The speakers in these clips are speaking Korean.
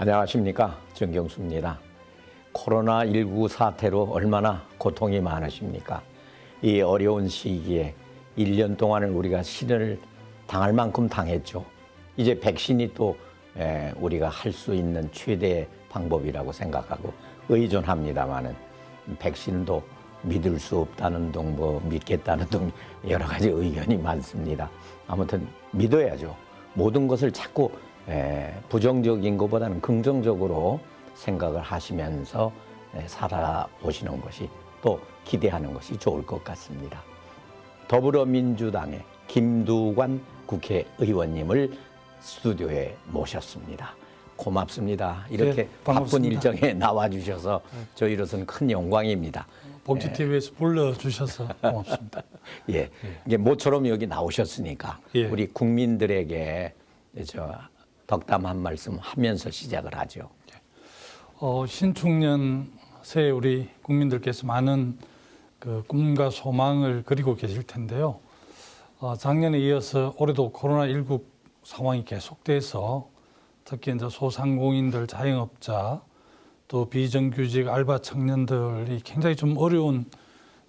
안녕하십니까, 정경수입니다. 코로나19 사태로 얼마나 고통이 많으십니까? 이 어려운 시기에 1년 동안을 우리가 시련을 당할 만큼 당했죠. 이제 백신이 또 우리가 할 수 있는 최대의 방법이라고 생각하고 의존합니다마는 백신도 믿을 수 없다는 등 믿겠다는 등 여러 가지 의견이 많습니다. 아무튼 믿어야죠. 모든 것을 자꾸 부정적인 것보다는 긍정적으로 생각을 하시면서 살아보시는 것이 또 기대하는 것이 좋을 것 같습니다. 더불어민주당의 김두관 국회의원님을 스튜디오에 모셨습니다. 고맙습니다. 이렇게 네, 바쁜 일정에 나와주셔서 저희로서는 큰 영광입니다. 복지TV에서 불러주셔서 고맙습니다. 예, 이게 모처럼 여기 나오셨으니까 예. 우리 국민들에게 덕담 한 말씀 하면서 시작을 하죠. 신축년 새해 우리 국민들께서 많은 그 꿈과 소망을 그리고 계실 텐데요. 작년에 이어서 올해도 코로나19 상황이 계속돼서 특히 이제 소상공인들, 자영업자, 또 비정규직 알바 청년들이 굉장히 좀 어려운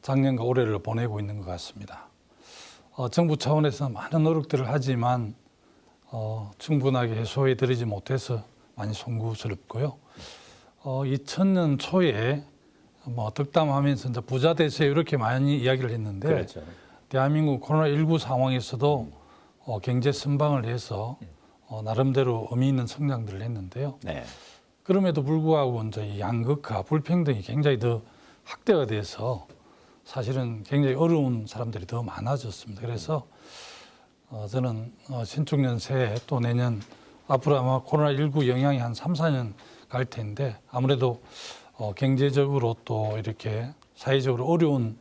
작년과 올해를 보내고 있는 것 같습니다. 정부 차원에서 많은 노력들을 하지만 충분하게 해소해 드리지 못해서 많이 송구스럽고요. 2000년 초에 덕담하면서 이제 부자 되세요 이렇게 많이 이야기를 했는데 그렇죠. 대한민국 코로나19 상황에서도 경제 선방을 해서 나름대로 의미 있는 성장들을 했는데요. 네. 그럼에도 불구하고 이제 이 양극화, 불평등이 굉장히 더 확대가 돼서 사실은 굉장히 어려운 사람들이 더 많아졌습니다. 그래서 저는 신축년 새해 또 내년 앞으로 아마 코로나19 영향이 한 3, 4년 갈 텐데 아무래도 경제적으로 또 이렇게 사회적으로 어려운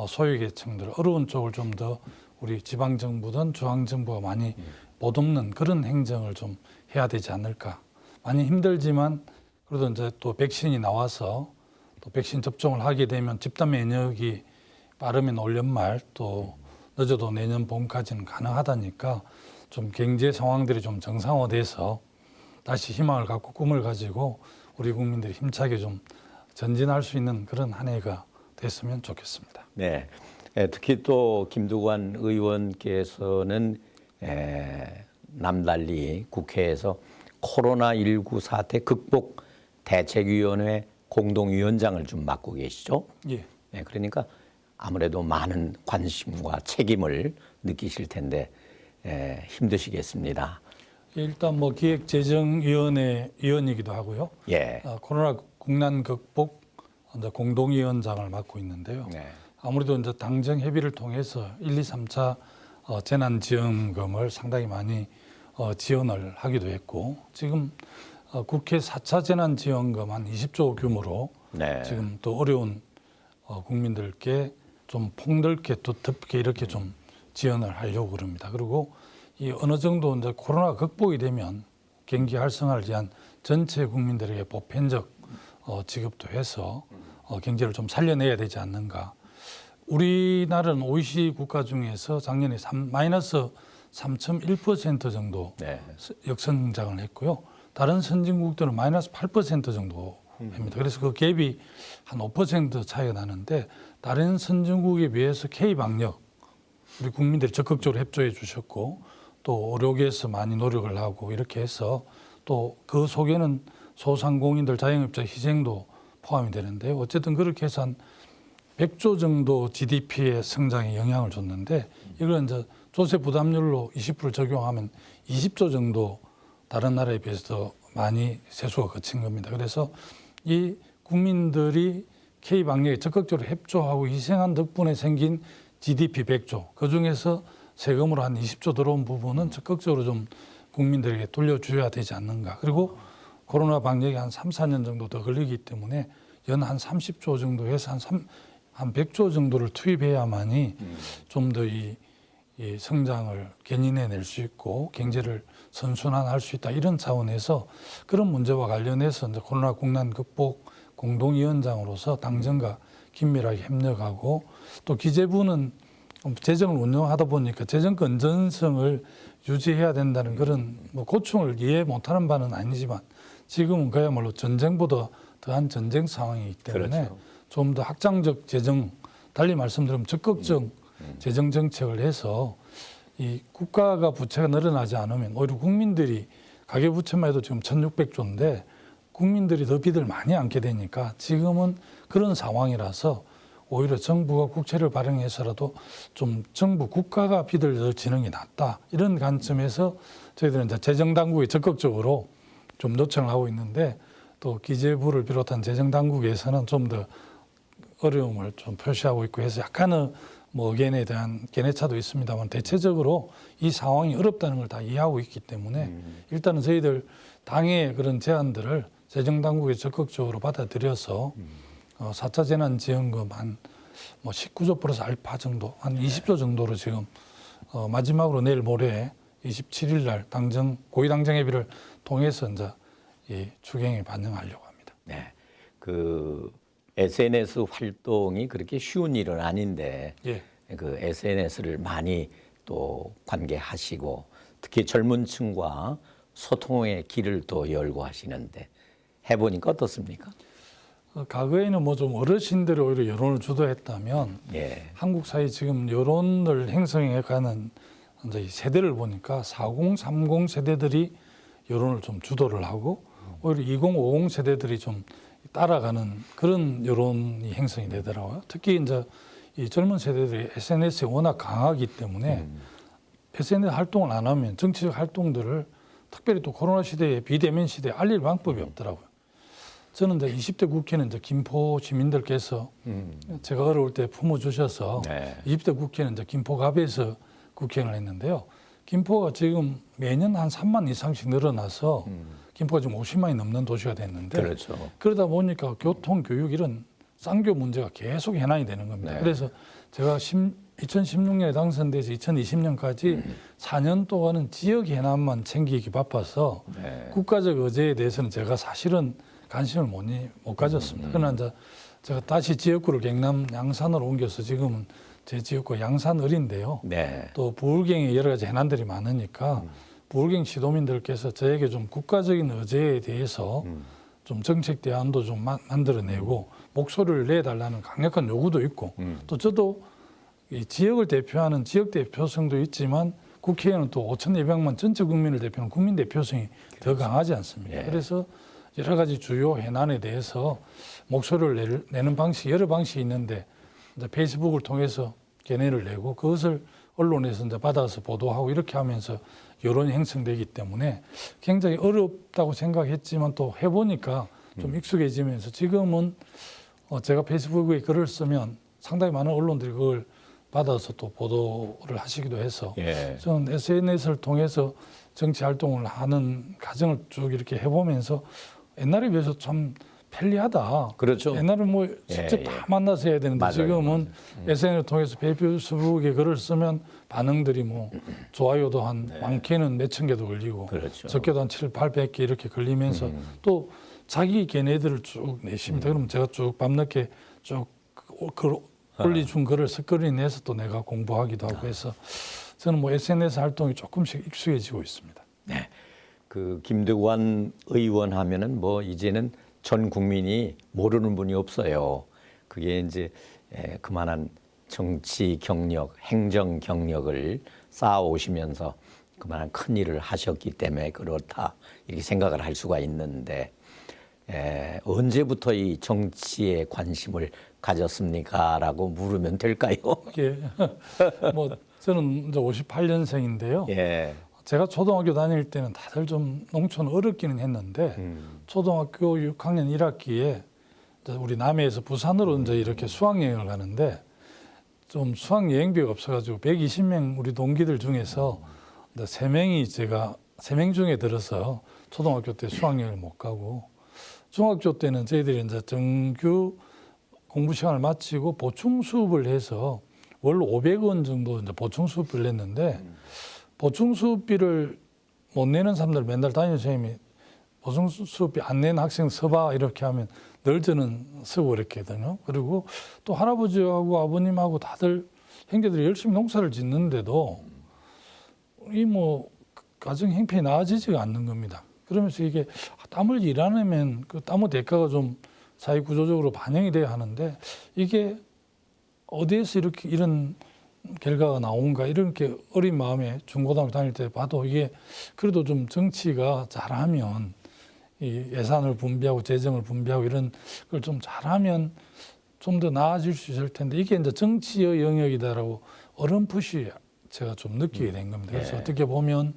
소외계층들, 어려운 쪽을 좀 더 우리 지방정부든 중앙정부가 많이 보듬는 그런 행정을 좀 해야 되지 않을까. 많이 힘들지만 그래도 이제 또 백신이 나와서 또 백신 접종을 하게 되면 집단 면역이 빠르면 올 연말 또 늦어도 내년 봄까지는 가능하다니까 좀 경제 상황들이 좀 정상화돼서 다시 희망을 갖고 꿈을 가지고 우리 국민들이 힘차게 좀 전진할 수 있는 그런 한 해가 됐으면 좋겠습니다. 네. 특히 또 김두관 의원께서는 남달리 국회에서 코로나19 사태 극복 대책위원회 공동위원장을 좀 맡고 계시죠. 예. 네, 그러니까 아무래도 많은 관심과 책임을 느끼실 텐데 힘드시겠습니다. 일단 기획재정위원회 위원이기도 하고요. 예. 코로나 국난 극복 이제 공동위원장을 맡고 있는데요. 네. 아무래도 이제 당정 협의를 통해서 1, 2, 3차 재난지원금을 상당히 많이 지원을 하기도 했고 지금 국회 4차 재난지원금 한 20조 규모로 네. 지금 또 어려운 국민들께 좀 폭넓게 또 덮게 이렇게 좀 지원을 하려고 그럽니다. 그리고 이 어느 정도 이제 코로나 극복이 되면 경기 활성화를 위한 전체 국민들에게 보편적 지급도 해서 경제를 좀 살려내야 되지 않는가. 우리나라는 OECD 국가 중에서 작년에 마이너스 3.1% 정도 네. 역성장을 했고요. 다른 선진국들은 마이너스 8% 정도 합니다. 그래서 그 갭이 한 5% 차이가 나는데 다른 선진국에 비해서 K방역 우리 국민들이 적극적으로 협조해 주셨고 또 의료계에서 많이 노력을 하고 이렇게 해서 또 그 속에는 소상공인들 자영업자 희생도 포함이 되는데 어쨌든 그렇게 해서 한 100조 정도 GDP의 성장에 영향을 줬는데 이걸 이제 조세 부담률로 20% 적용하면 20조 정도 다른 나라에 비해서 더 많이 세수가 거친 겁니다. 그래서 이 국민들이 K방역에 적극적으로 협조하고 희생한 덕분에 생긴 GDP 100조 그중에서 세금으로 한 20조 들어온 부분은 적극적으로 좀 국민들에게 돌려줘야 되지 않는가. 그리고 코로나 방역이 한 3, 4년 정도 더 걸리기 때문에 연 한 30조 정도 해서 한 100조 정도를 투입해야만이 좀 더 이 성장을 견인해낼 수 있고 경제를 선순환할 수 있다 이런 차원에서 그런 문제와 관련해서 이제 코로나 국난 극복 공동위원장으로서 당정과 긴밀하게 협력하고 또 기재부는 재정을 운영하다 보니까 재정 건전성을 유지해야 된다는 그런 고충을 이해 못하는 바는 아니지만 지금은 그야말로 전쟁보다 더한 전쟁 상황이기 때문에 그렇죠. 좀 더 확장적 재정, 달리 말씀드리면 적극적 재정 정책을 해서 이 국가가 부채가 늘어나지 않으면 오히려 국민들이 가계부채만 해도 지금 1,600조인데 국민들이 더 빚을 많이 안게 되니까 지금은 그런 상황이라서 오히려 정부가 국채를 발행해서라도 좀 정부 국가가 빚을 더 지는 게 낫다. 이런 관점에서 저희들은 이제 재정당국에 적극적으로 좀 요청을 하고 있는데 또 기재부를 비롯한 재정당국에서는 좀 더 어려움을 좀 표시하고 있고 해서 약간의 뭐 의견에 대한 견해차도 있습니다만 대체적으로 이 상황이 어렵다는 걸 다 이해하고 있기 때문에 일단은 저희들 당의 그런 제안들을 재정당국에 적극적으로 받아들여서 4차 재난지원금 한 뭐 19조 플러스 알파 정도, 한 20조 정도로 지금 마지막으로 내일 모레 27일 날 당정 고위 당정회의를 통해서 이제 이 추경에 반영하려고 합니다. 네. 그 SNS 활동이 그렇게 쉬운 일은 아닌데 예. 그 SNS를 많이 또 관계하시고 특히 젊은 층과 소통의 길을 또 열고 하시는데 해보니까 어떻습니까? 과거에는 뭐 좀 어르신들이 오히려 여론을 주도했다면 예. 한국 사회 지금 여론을 형성해가는 이제 이 세대를 보니까 40, 30 세대들이 여론을 좀 주도를 하고 오히려 20, 50 세대들이 좀 따라가는 그런 여론이 형성이 되더라고요. 특히 이제 이 젊은 세대들이 SNS에 워낙 강하기 때문에 SNS 활동을 안 하면 정치적 활동들을 특별히 또 코로나 시대에 비대면 시대에 알릴 방법이 없더라고요. 저는 이제 20대 국회는 이제 김포 시민들께서 제가 어려울 때 품어주셔서 네. 20대 국회는 이제 김포갑에서 국회의원을 했는데요. 김포가 지금 매년 한 3만 이상씩 늘어나서 김포가 지금 50만이 넘는 도시가 됐는데 그렇죠. 그러다 보니까 교통, 교육 이런 쌍교 문제가 계속 현안이 되는 겁니다. 네. 그래서 제가 2016년에 당선돼서 2020년까지 4년 동안은 지역 현안만 챙기기 바빠서 네. 국가적 의제에 대해서는 제가 사실은 관심을 못 가졌습니다. 그러나 이제 제가 다시 지역구를 경남 양산으로 옮겨서 지금은 제 지역구 양산을인데요. 네. 또 부울경에 여러 가지 해난들이 많으니까 부울경 시도민들께서 저에게 좀 국가적인 의제에 대해서 좀 정책 대안도 좀 만들어내고 목소리를 내달라는 강력한 요구도 있고 또 저도 이 지역을 대표하는 지역 대표성도 있지만 국회에는 또 5,200만 전체 국민을 대표하는 국민 대표성이 더 강하지 않습니까? 예. 그래서 여러 가지 주요 해난에 대해서 목소리를 내는 방식 여러 방식이 있는데 이제 페이스북을 통해서 견해를 내고 그것을 언론에서 이제 받아서 보도하고 이렇게 하면서 여론이 형성되기 때문에 굉장히 어렵다고 생각했지만 또 해보니까 좀 익숙해지면서 지금은 제가 페이스북에 글을 쓰면 상당히 많은 언론들이 그걸 받아서 또 보도를 하시기도 해서 예. 저는 SNS를 통해서 정치 활동을 하는 과정을 쭉 이렇게 해보면서 옛날에 비해서 참 편리하다. 그렇죠. 옛날에 뭐 직접 예, 다 만나서 해야 되는데 맞아요, 지금은 SNS를 통해서 페이스북에 글을 쓰면 반응들이 뭐 좋아요도 한 많게는 몇천 개도 걸리고 그렇죠. 적게도 한 7, 800개 이렇게 걸리면서 또 자기 걔네들을 쭉 내십니다. 그러면 제가 쭉 밤늦게 쭉 올려준 글을 스크린 내서 또 내가 공부하기도 하고 해서 저는 뭐 SNS 활동이 조금씩 익숙해지고 있습니다. 네. 그 김두관 의원 하면은 뭐 이제는 전 국민이 모르는 분이 없어요. 그게 이제 그만한 정치 경력, 행정 경력을 쌓아오시면서 그만한 큰 일을 하셨기 때문에 그렇다 이렇게 생각을 할 수가 있는데 언제부터 이 정치에 관심을 가졌습니까?라고 물으면 될까요? 이게 뭐 저는 이제 58년생인데요. 예. 제가 초등학교 다닐 때는 다들 좀 농촌 어렵기는 했는데 초등학교 6학년 1학기에 우리 남해에서 부산으로 이제 이렇게 수학여행을 가는데 좀 수학여행비가 없어가지고 120명 우리 동기들 중에서 이제 3명 중에 들어서 초등학교 때 수학여행을 못 가고 중학교 때는 저희들이 이제 정규 공부 시간을 마치고 보충 수업을 해서 월 500원 정도 이제 보충 수업을 냈는데 보충 수업비를 못 내는 사람들 맨날 담임 선생님이 보충 수업비 안 내는 학생 서봐 이렇게 하면 늘 저는 쓰고 이렇게거든요. 그리고 또 할아버지하고 아버님하고 다들 형제들이 열심히 농사를 짓는데도 이 뭐 가정 형편이 나아지지가 않는 겁니다. 그러면서 이게 땀을 일하면 그 땀의 대가가 좀 사회 구조적으로 반영이 돼야 하는데 이게 어디에서 이렇게 이런 결과가 나온가 이렇게 어린 마음에 중고등학교 다닐 때 봐도 이게 그래도 좀 정치가 잘하면 이 예산을 분배하고 재정을 분배하고 이런 걸 좀 잘하면 좀 더 나아질 수 있을 텐데 이게 이제 정치의 영역이다라고 어렴풋이 제가 좀 느끼게 된 겁니다. 그래서 예. 어떻게 보면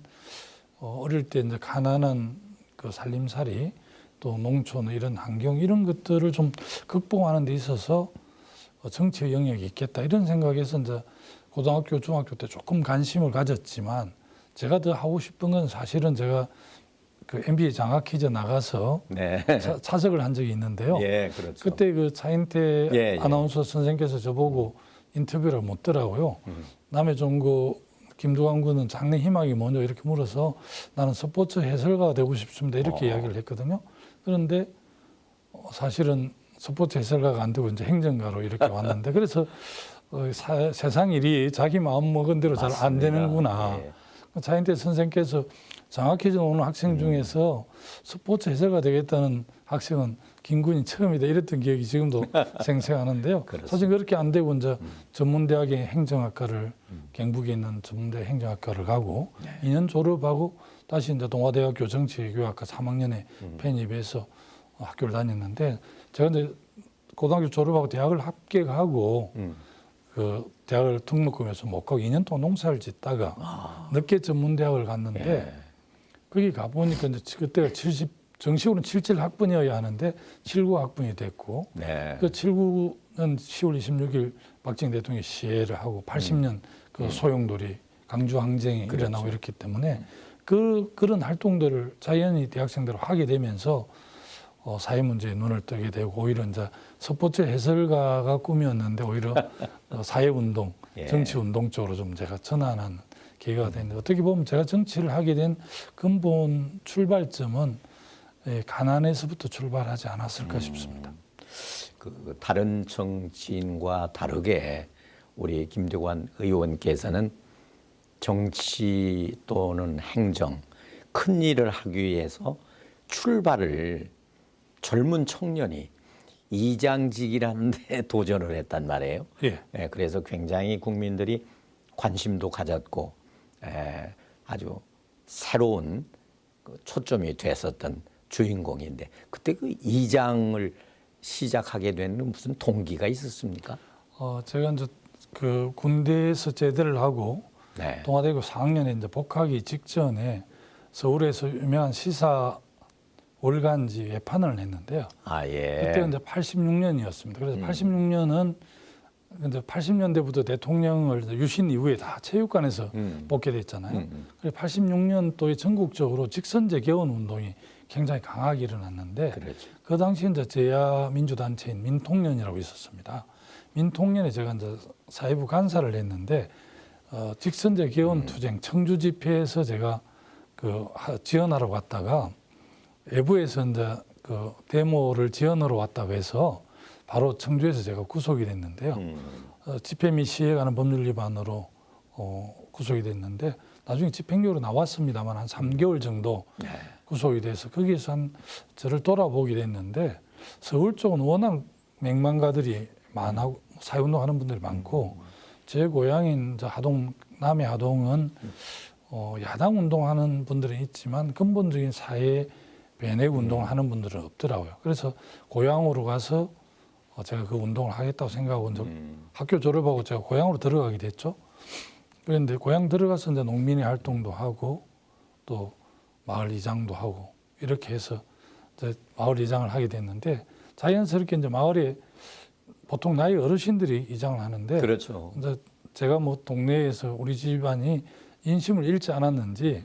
어릴 때 이제 가난한 그 살림살이 또 농촌 이런 환경 이런 것들을 좀 극복하는 데 있어서 정치의 영역이 있겠다 이런 생각에서 이제 고등학교, 중학교 때 조금 관심을 가졌지만 제가 더 하고 싶은 건 사실은 제가 그 MBA 장학 퀴즈 나가서 네. 차석을 한 적이 있는데요. 예, 그렇죠. 그때 그 차인태 예. 아나운서 선생님께서 저보고 인터뷰를 묻더라고요. 남의 종고 김두관 군은 장래 희망이 뭐냐 이렇게 물어서 나는 스포츠 해설가가 되고 싶습니다 이렇게 이야기를 했거든요. 그런데 사실은 스포츠 해설가가 안 되고 이제 행정가로 이렇게 왔는데 그래서 세상 일이 자기 마음 먹은 대로 잘 안 맞습니다. 되는구나. 예. 차인태 선생님께서 장학퀴즈 오는 학생 중에서 스포츠 해설가 되겠다는 학생은 김군이 처음이다 이랬던 기억이 지금도 생생하는데요. 그렇습니다. 사실 그렇게 안 되고 이제 전문대학의 행정학과를 경북에 있는 전문대 행정학과를 가고 2년 졸업하고 다시 이제 동아대학교 정치교육학과 3학년에 편입해서 학교를 다녔는데 제가 이제 고등학교 졸업하고 대학을 합격하고 그 대학을 등록금에서 못 가고 2년 동안 농사를 짓다가 늦게 전문대학을 갔는데 예. 거기 가보니까 이제 그때가 정식으로는 77학번이어야 하는데 79학번이 됐고 네. 그 79는 10월 26일 박정희 대통령이 시해를 하고 80년 그 소용돌이 강주 항쟁이 그렇죠. 일어나고 이렇기 때문에 그런 활동들을 자연히 대학생들로 하게 되면서 사회 문제에 눈을 뜨게 되고 오히려 이제 스포츠 해설가가 꿈이었는데 오히려 사회운동, 예. 정치운동 쪽으로 좀 제가 전환한 계기가 됐는데 어떻게 보면 제가 정치를 하게 된 근본 출발점은 가난에서부터 출발하지 않았을까 싶습니다. 그 다른 정치인과 다르게 우리 김두관 의원께서는 정치 또는 행정 큰 일을 하기 위해서 출발을 젊은 청년이 이장직이라는 데 도전을 했단 말이에요. 예. 그래서 굉장히 국민들이 관심도 가졌고 아주 새로운 그 초점이 됐었던 주인공인데 그때 그 이장을 시작하게 되는 무슨 동기가 있었습니까? 제가 이제 그 군대에서 제대를 하고 네. 동아대학교 4학년에 이제 복학이 직전에 서울에서 유명한 시사 월간지 외판을 냈는데요. 아 예. 그때가 이제 86년이었습니다. 그래서 86년은 이제 80년대부터 대통령을 유신 이후에 다 체육관에서 뽑게 됐잖아요. 그래서 86년도에 전국적으로 직선제 개헌 운동이 굉장히 강하게 일어났는데 그렇죠. 그 당시 이제 제야 민주단체인 민통련이라고 있었습니다. 민통련에 제가 이제 사회부 간사를 했는데 직선제 개헌 투쟁 청주 집회에서 제가 그 지원하러 갔다가 외부에서 이제 그 데모를 지원하러 왔다고 해서 바로 청주에서 제가 구속이 됐는데요. 집회 및 시위에 관한 법률 위반으로 구속이 됐는데 나중에 집행유예로 나왔습니다만 한 3개월 정도 네. 구속이 돼서 거기에서 한 저를 돌아보게 됐는데 서울 쪽은 워낙 맹망가들이 많고 사회운동하는 분들이 많고 제 고향인 이제 하동 남해 하동은 야당 운동하는 분들은 있지만 근본적인 사회 변해 운동을 하는 분들은 없더라고요. 그래서 고향으로 가서 제가 그 운동을 하겠다고 생각하고 이제 학교 졸업하고 제가 고향으로 들어가게 됐죠. 그런데 고향 들어가서 이제 농민의 활동도 하고 또 마을 이장도 하고 이렇게 해서 이제 마을 이장을 하게 됐는데 자연스럽게 이제 마을에 보통 나이 어르신들이 이장을 하는데 그렇죠. 이제 제가 뭐 동네에서 우리 집안이 인심을 잃지 않았는지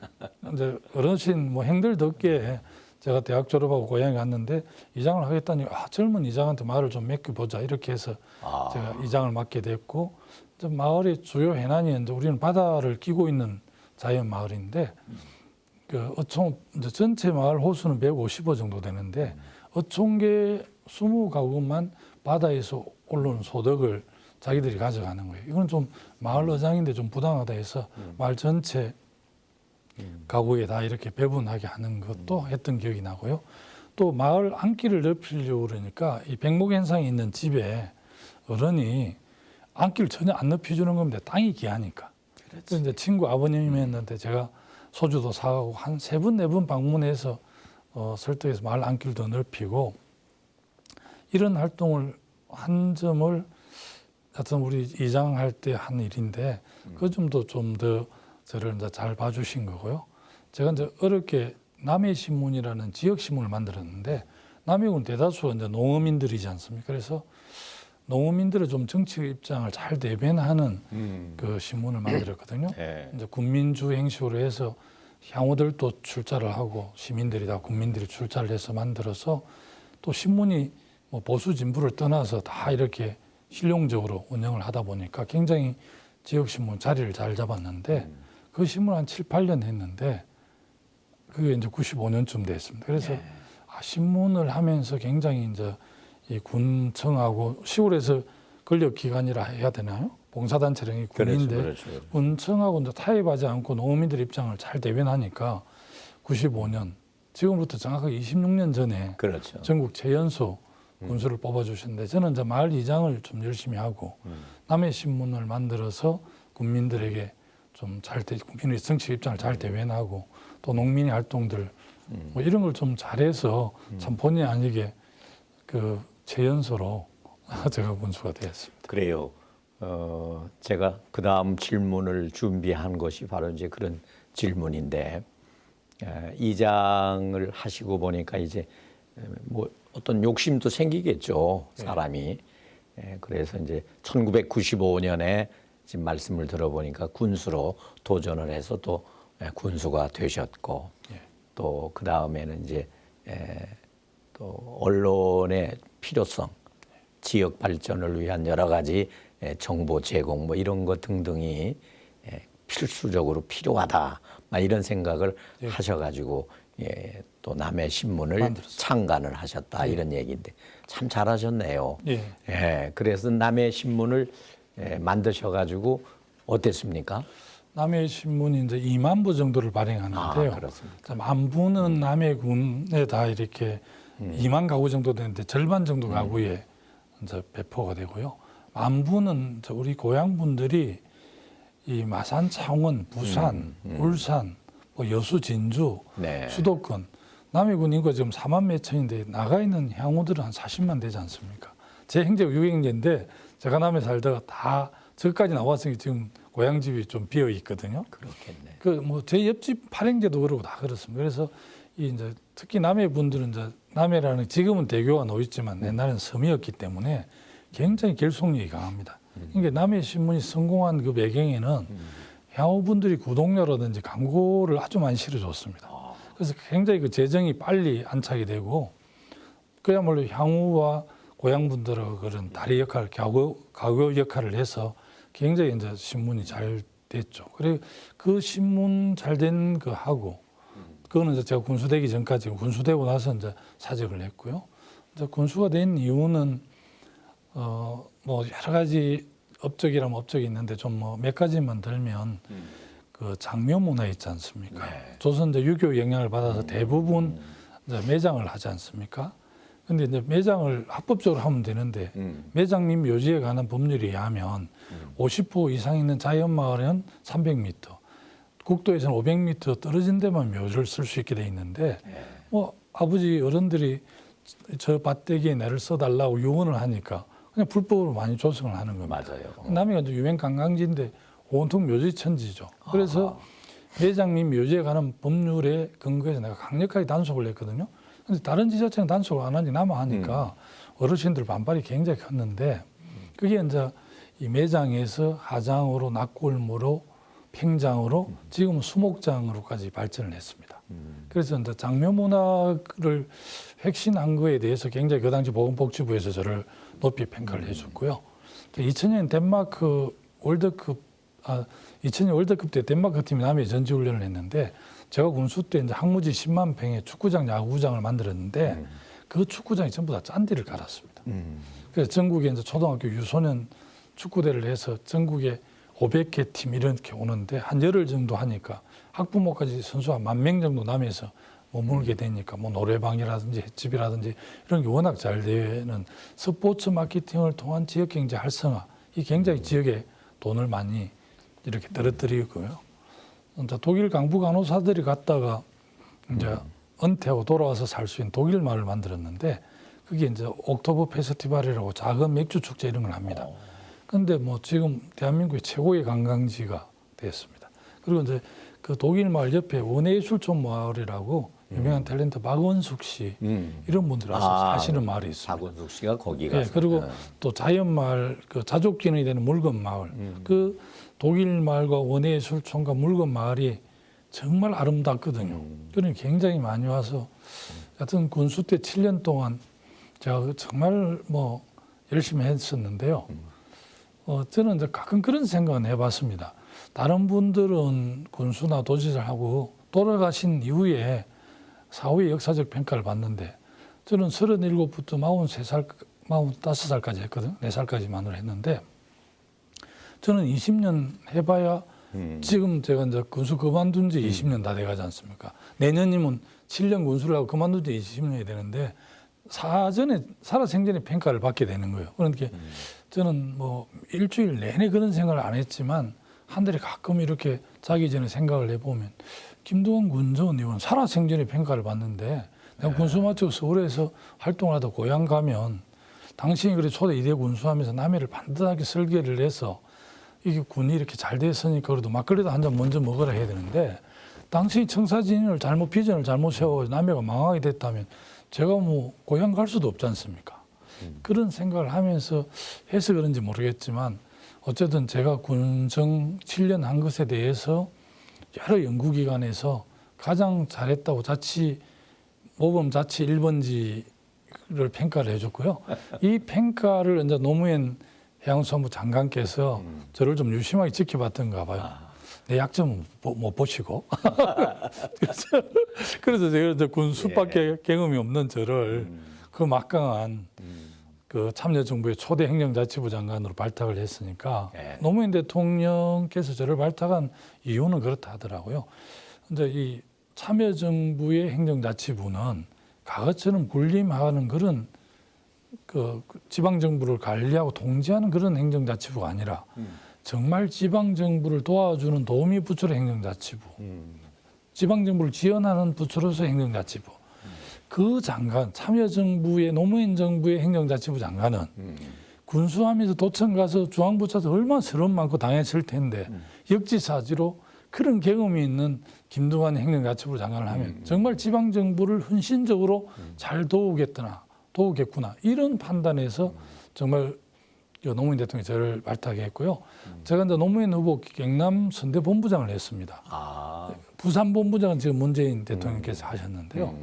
이제 어르신 뭐 형들 덕에 제가 대학 졸업하고 고향에 갔는데 이장을 하겠다니 젊은 이장한테 말을 좀 맡겨보자 이렇게 해서 제가 이장을 맡게 됐고 이제 마을의 주요 해난이 이제 우리는 바다를 끼고 있는 자연 마을인데 그 어촌 이제 전체 마을 호수는 150호 정도 되는데 어촌계 20가구만 바다에서 올라오는 소득을 자기들이 가져가는 거예요. 이건 좀 마을 의장인데 좀 부당하다 해서 마을 전체 가구에 다 이렇게 배분하게 하는 것도 했던 기억이 나고요. 또 마을 안기를 넓히려고 그러니까 이 백목 현상이 있는 집에 어른이 안기를 전혀 안 넓혀주는 겁니다. 땅이 귀하니까. 그래서 이제 친구 아버님이었는데 제가 소주도 사가고 한 3번, 4번 방문해서 설득해서 마을 안기를 더 넓히고 이런 활동을 한 점을 하여튼 우리 이장할 때 한 일인데 그 점도 좀 더 저를 이제 잘 봐주신 거고요. 제가 이제 어렵게 남해신문이라는 지역신문을 만들었는데 남해군 대다수가 이제 농어민들이지 않습니까? 그래서 농어민들의 좀 정치 입장을 잘 대변하는 그 신문을 만들었거든요. 네. 이제 군민주 형식으로 해서 향후들도 출자를 하고 시민들이 다 국민들이 출자를 해서 만들어서 또 신문이 뭐 보수 진보를 떠나서 다 이렇게 실용적으로 운영을 하다 보니까 굉장히 지역신문 자리를 잘 잡았는데 그 신문 한 7, 8년 했는데 그게 이제 95년쯤 됐습니다. 그래서 신문을 하면서 굉장히 이제 이 군청하고 시골에서 권력기관이라 해야 되나요? 봉사단체령이 군인데 그렇죠. 군청하고 이제 타협하지 않고 농민들 입장을 잘 대변하니까 95년 지금부터 정확하게 26년 전에 그렇죠. 전국 최연소 군수를 뽑아주셨는데 저는 이제 마을 이장을 좀 열심히 하고 남해 신문을 만들어서 국민들에게 좀 잘 국민의 정치 입장을 잘 대변하고 또 농민의 활동들 뭐 이런 걸 좀 잘해서 참 본의 아니게 그 최연소로 제가 군수가 되었습니다. 그래요. 제가 그 다음 질문을 준비한 것이 바로 이제 그런 질문인데 이장을 하시고 보니까 이제 뭐 어떤 욕심도 생기겠죠, 사람이. 그래서 이제 1995년에 지금 말씀을 들어보니까 군수로 도전을 해서 또 군수가 되셨고 또 그 다음에는 이제 또 언론의 필요성, 지역 발전을 위한 여러 가지 정보 제공 뭐 이런 것 등등이 필수적으로 필요하다. 막 이런 생각을 하셔가지고 또 남해 신문을 만들었어요. 창간을 하셨다 이런 얘기인데 참 잘하셨네요. 예. 그래서 남해 신문을 만드셔가지고 어땠습니까? 남해 신문이 이제 2만 부 정도를 발행하는데요. 그렇습니까? 만 부는 남해군에 다 이렇게 2만 가구 정도 되는데 절반 정도 가구에 이제 배포가 되고요. 만 부는 이제 우리 고향 분들이 이 마산, 창원, 부산, 울산, 뭐 여수, 진주, 네. 수도권 남해군 인구가 지금 4만 몇천인데 나가 있는 향후들은 한 40만 되지 않습니까? 제 행적 6행제인데 제가 남해 살다가 다 저기까지 나왔으니 지금 고향집이 좀 비어 있거든요. 그렇겠네. 그 뭐 제 옆집 8행제도 그러고 다 그렇습니다. 그래서 이 이제 특히 남해 분들은 이제 남해라는 지금은 대교가 놓여 있지만 옛날에는 섬이었기 때문에 굉장히 결속력이 강합니다. 그러니까 남해 신문이 성공한 그 배경에는 향후분들이 구독료라든지 광고를 아주 많이 실어줬습니다. 그래서 굉장히 그 재정이 빨리 안착이 되고 그야말로 향후와 고향분들하고 그런 다리 역할, 가교 역할을 해서 굉장히 이제 신문이 잘 됐죠. 그리고 그 신문 잘 된 거 하고 그거는 이제 제가 군수되기 전까지 군수되고 나서 이제 사직을 했고요. 이제 군수가 된 이유는 뭐 여러 가지 업적이라면 업적이 있는데 좀 뭐 몇 가지만 들면 그 장묘 문화 있지 않습니까? 조선 이제 유교 영향을 받아서 대부분 이제 매장을 하지 않습니까? 근데 이제 매장을 합법적으로 하면 되는데 매장 및 묘지에 관한 법률에 의하면 50호 이상 있는 자연마을은 300m, 국도에서는 500m 떨어진 데만 묘지를 쓸 수 있게 돼 있는데 뭐 아버지 어른들이 저 밭대기에 내를 써달라고 유언을 하니까 그냥 불법으로 많이 조성을 하는 겁니다. 맞아요. 남해가 이제 유명 관광지인데 온통 묘지 천지죠. 그래서 매장 및 묘지에 관한 법률에 근거해서 내가 강력하게 단속을 했거든요. 근데 다른 지자체는 단속을 안 하니 남아 하니까 어르신들 반발이 굉장히 컸는데 그게 이제 이 매장에서 하장으로 낙골무로 팽장으로 지금은 수목장으로까지 발전을 했습니다. 그래서 이제 장묘 문화를 획신한 거에 대해서 굉장히 그 당시 보건복지부에서 저를 높이 평가를 해줬고요. 2000년 덴마크 월드컵 2000년 월드컵 때 덴마크 팀이 남해 전지훈련을 했는데 제가 군수 때 이제 항무지 10만 평에 축구장, 야구장을 만들었는데 그 축구장이 전부 다 짠디를 갈았습니다. 그래서 전국에 이제 초등학교 유소년 축구대를 해서 전국에 500개 팀 이렇게 오는데 한 열흘 정도 하니까 학부모까지 선수가 10,000명 정도 남에서 머물게 되니까 뭐 노래방이라든지 횟집이라든지 이런 게 워낙 잘 되는 스포츠 마케팅을 통한 지역 경제 활성화 이 굉장히 지역에 돈을 많이 이렇게 떨어뜨리고요. 이제 독일 강부 간호사들이 갔다가 이제 은퇴하고 돌아와서 살 수 있는 독일 마을을 만들었는데 그게 이제 옥토버 페스티벌이라고 작은 맥주 축제 이런 걸 합니다. 근데 뭐 지금 대한민국의 최고의 관광지가 되었습니다. 그리고 이제 그 독일 마을 옆에 원예술촌 마을이라고 유명한 탤런트 박원숙 씨 이런 분들이 와서 사시는 마을이 있습니다. 박원숙 씨가 거기 가서. 예, 그리고 또 자연마을, 그 자족기능이 되는 물건마을, 그 독일 마을과 원예술촌과 물건마을이 정말 아름답거든요. 그러니 굉장히 많이 와서 하여튼 군수 때 7년 동안 제가 정말 뭐 열심히 했었는데요. 저는 이제 가끔 그런 생각은 해봤습니다. 다른 분들은 군수나 도지사하고 돌아가신 이후에 사후에 역사적 평가를 받는데 저는 37부터 43살, 45살까지 했거든요. 4살까지만으로 했는데 저는 20년 해봐야 지금 제가 이제 군수 그만둔 지 20년 다 돼가지 않습니까? 내년이면 7년 군수를 하고 그만둔 지 20년이 되는데 사전에 살아생전에 평가를 받게 되는 거예요. 그러니까 저는 뭐 일주일 내내 그런 생각을 안 했지만 한 달에 가끔 이렇게 자기 전에 생각을 해보면 김두관 군전 의원 살아생전에 평가를 받는데 내가 군수 마치고 서울에서 활동을 하다 고향 가면 당신이 그래 초대 2대 군수하면서 남해를 반듯하게 설계를 해서 이게 군이 이렇게 잘 됐으니까 그래도 막걸리도 한 잔 먼저 먹으라 해야 되는데 당신이 청사진을 잘못 비전을 잘못 세워 남해가 망하게 됐다면 제가 뭐 고향 갈 수도 없지 않습니까? 그런 생각을 하면서 해서 그런지 모르겠지만 어쨌든 제가 군정 7년 한 것에 대해서 여러 연구기관에서 가장 잘했다고 모범 자치 1번지를 평가를 해줬고요. 이 평가를 이제 노무현 해양수산부 장관께서 저를 좀 유심하게 지켜봤던가 봐요. 내 약점은 못 보시고. 그래서 제가 이제 군수밖에 경험이 없는 저를 그 막강한 그 참여정부의 초대 행정자치부 장관으로 발탁을 했으니까 노무현 대통령께서 저를 발탁한 이유는 그렇다 하더라고요. 근데 이 참여정부의 행정자치부는 과거처럼 군림하는 그런 그 지방정부를 관리하고 통제하는 그런 행정자치부가 아니라 정말 지방정부를 도와주는 도우미 부처의 행정자치부, 지방정부를 지원하는 부처로서 행정자치부. 그 장관, 참여정부의 노무현 정부의 행정자치부 장관은 군수하면서 도청 가서 중앙부처에서 얼마나 서러움 많고 당했을 텐데 역지사지로 그런 경험이 있는 김두관 행정자치부 장관을 하면 정말 지방정부를 헌신적으로 잘 도우겠구나 이런 판단에서 정말 노무현 대통령이 저를 발탁했고요. 제가 이제 노무현 후보 경남 선대본부장을 했습니다. 부산본부장은 지금 문재인 대통령께서 하셨는데요.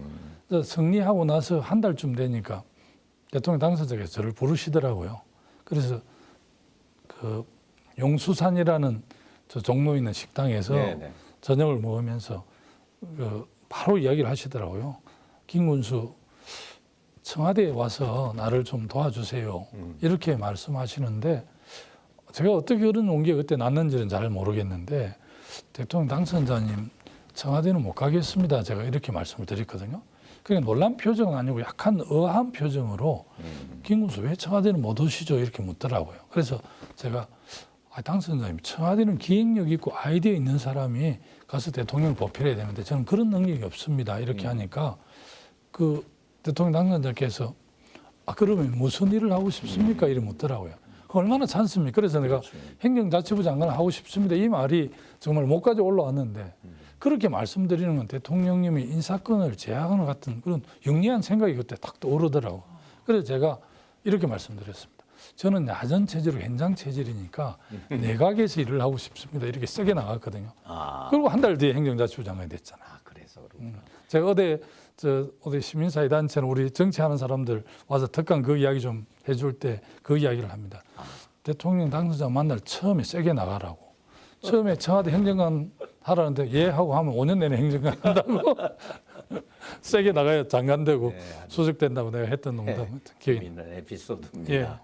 승리하고 나서 한 달쯤 되니까 대통령 당선자께서 저를 부르시더라고요. 그래서 그 용수산이라는 저 종로에 있는 식당에서 저녁을 먹으면서 바로 이야기를 하시더라고요. 김 군수 청와대에 와서 나를 좀 도와주세요. 이렇게 말씀하시는데 제가 어떻게 그런 온기가 그때 났는지는 잘 모르겠는데 대통령 당선자님 청와대는 못 가겠습니다. 제가 이렇게 말씀을 드렸거든요. 그게 놀란 표정은 아니고 약간 의아한 표정으로 김 군수 왜 청와대는 못 오시죠? 이렇게 묻더라고요. 그래서 제가 당선자님 청와대는 기획력 있고 아이디어 있는 사람이 가서 대통령을 보필해야 되는데 저는 그런 능력이 없습니다. 이렇게 하니까 그 대통령 당선자께서 그러면 무슨 일을 하고 싶습니까? 이렇게 묻더라고요. 얼마나 찬스입니까? 그래서 내가 행정자치부 장관을 하고 싶습니다. 이 말이 정말 목까지 올라왔는데 그렇게 말씀드리는 건 대통령님이 인사권을 제약하는 같은 그런 영리한 생각이 그때 탁 떠오르더라고요. 그래서 제가 이렇게 말씀드렸습니다. 저는 야전 체제로 현장 체질이니까 내각에서 일을 하고 싶습니다. 이렇게 세게 나갔거든요. 그리고 한 달 뒤에 행정자치부 장관이 됐잖아요. 그래서 그렇구나. 제가 어디 시민사회 단체는 우리 정치하는 사람들 와서 특강 그 이야기 좀 해줄 때 그 이야기를 합니다. 대통령 당선자 만날 처음에 세게 나가라고. 처음에 청와대 행정관 하라는데 예 하고 하면 5년 내내 행정관 한다고 세게 나가야 장관 되고 수석된다고 내가 했던 농담 기억이 재미있는 에피소드입니다.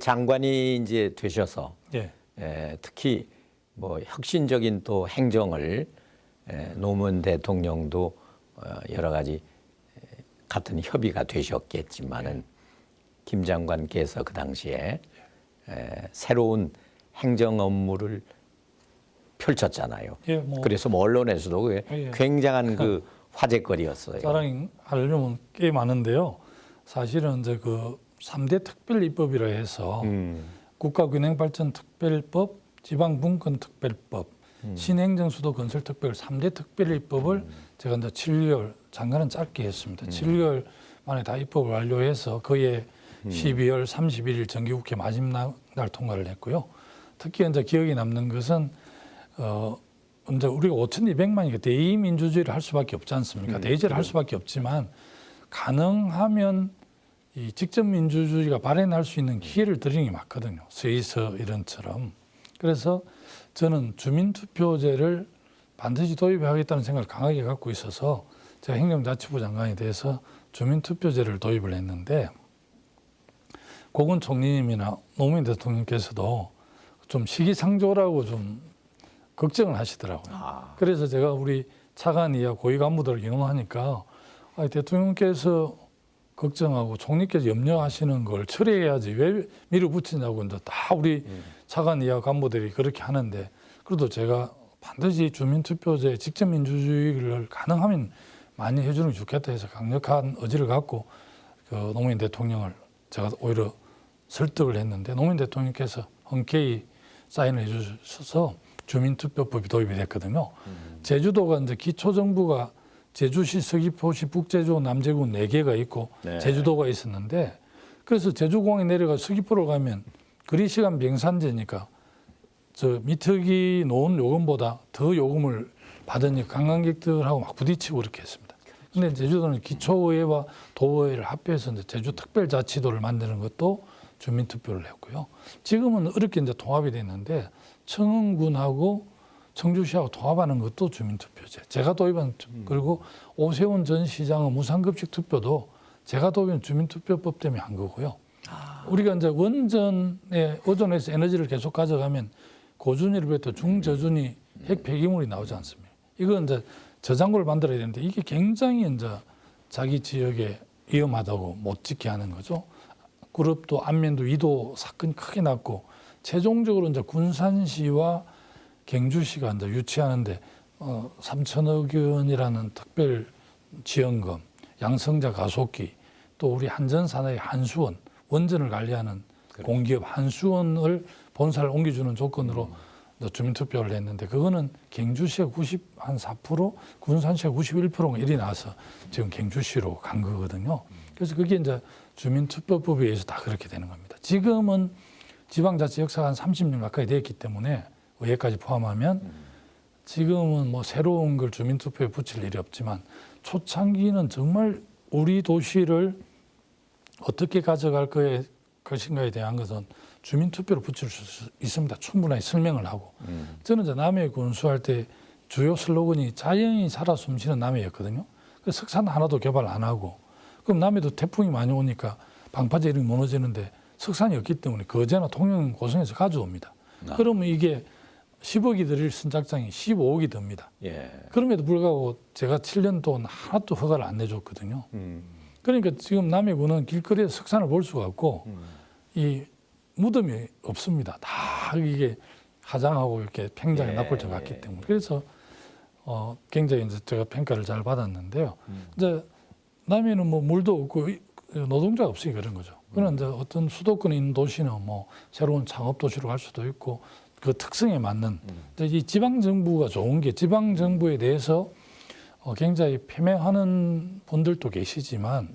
장관이 이제 되셔서 특히 뭐 혁신적인 또 행정을 노무현 대통령도 여러 가지 같은 협의가 되셨겠지만은 김 장관께서 그 당시에 새로운 행정 업무를 펼쳤잖아요. 예, 뭐 그래서 뭐 언론에서도 그게 예. 굉장한 그 화제거리였어요. 자랑하려면 꽤 많은데요. 사실은 이제 그 3대 특별입법이라 해서 국가균형발전특별법, 지방분권특별법, 신행정수도건설특별 3대 특별입법을 제가 이제 7개월 장관은 짧게 했습니다. 7개월 만에 다 입법을 완료해서 그해 12월 31일 정기국회 마지막 날 통과를 했고요. 특히 이제 기억에 남는 것은 이제 우리가 5,200만이니까 대의민주주의를 할 수밖에 없지 않습니까? 대의제를 할 수밖에 없지만 가능하면 이 직접민주주의가 발현할 수 있는 기회를 드리는 게 맞거든요. 스위스 이런처럼. 그래서 저는 주민투표제를 반드시 도입하겠다는 생각을 강하게 갖고 있어서 제가 행정자치부 장관이 돼서 주민투표제를 도입을 했는데 고건 총리님이나 노무현 대통령께서도 좀 시기상조라고 좀 걱정을 하시더라고요. 그래서 제가 우리 차관이야 고위 간부들을 인용하니까 대통령께서 걱정하고 총리께서 염려하시는 걸 처리해야지 왜 밀어붙이냐고 이제 다 우리 차관 이하 간부들이 그렇게 하는데 그래도 제가 반드시 주민투표제 직접민주주의를 가능하면 많이 해주는 게 좋겠다 해서 강력한 의지를 갖고 그 노무현 대통령을 제가 오히려 설득을 했는데 노무현 대통령께서 흔쾌히 사인을 해주셔서 주민투표법이 도입이 됐거든요. 제주도가 이제 기초정부가 제주시, 서귀포시, 북제주, 남제군 4개가 있고 제주도가 있었는데 그래서 제주공항에 내려가 서귀포로 가면 거리시간 명산제니까 저 미터기 놓은 요금보다 더 요금을 받으니 관광객들하고 막 부딪히고 그렇게 했습니다. 근데 제주도는 기초의회와 도의회를 합해서 이제 제주특별자치도를 만드는 것도 주민투표를 했고요. 지금은 어렵게 이제 통합이 됐는데 청흥군하고 청주시하고 통합하는 것도 주민투표제. 제가 도입한 그리고 오세훈 전 시장의 무상급식 투표도 제가 도입한 주민투표법 때문에 한 거고요. 우리가 이제 원전에 의존해서 에너지를 계속 가져가면 고준위로부터 중저준위 핵 폐기물이 나오지 않습니까? 이건 이제 저장고를 만들어야 되는데 이게 굉장히 이제 자기 지역에 위험하다고 못 짓게 하는 거죠. 그룹도 안면도 2도 사건이 크게 났고 최종적으로 이제 군산시와 경주시가 이제 유치하는데 3천억 원이라는 특별 지원금, 양성자 가속기, 또 우리 한전산하의 한수원, 원전을 관리하는 공기업 한수원을 본사를 옮겨주는 조건으로 주민투표를 했는데 그거는 경주시가 94%, 군산시가 91%가 일이 나서 지금 경주시로 간 거거든요. 그래서 그게 이제 주민투표법에 의해서 다 그렇게 되는 겁니다. 지금은 지방자치 역사가 한 30년 가까이 됐기 때문에 의회까지 포함하면 지금은 뭐 새로운 걸 주민투표에 붙일 일이 없지만 초창기는 정말 우리 도시를 어떻게 가져갈 것인가에 대한 것은 주민투표로 붙일 수 있습니다. 충분하게 설명을 하고. 저는 이제 남해 군수할 때 주요 슬로건이 자연이 살아 숨쉬는 남해였거든요. 그래서 석산 하나도 개발 안 하고 그럼 남해도 태풍이 많이 오니까 방파제 이런 게 무너지는데 석산이 없기 때문에 거제나 통영 고성에서 가져옵니다. 그러면 이게 10억이 들일 선착장이 15억이 듭니다. 그럼에도 불구하고 제가 7년 동안 하나도 허가를 안 내줬거든요. 그러니까 지금 남해군은 길거리에서 석산을 볼 수가 없고 이 무덤이 없습니다. 다 이게 화장하고 이렇게 팽장에 납골처럼 갔기 때문에 그래서 굉장히 이제 제가 평가를 잘 받았는데요. 이제 남해는 뭐 물도 없고 노동자가 없으니까 그런 거죠. 그러나 이제 어떤 수도권에 있는 도시는 뭐 새로운 창업 도시로 갈 수도 있고 그 특성에 맞는 이 지방 정부가 좋은 게 지방 정부에 대해서 굉장히 폄훼하는 분들도 계시지만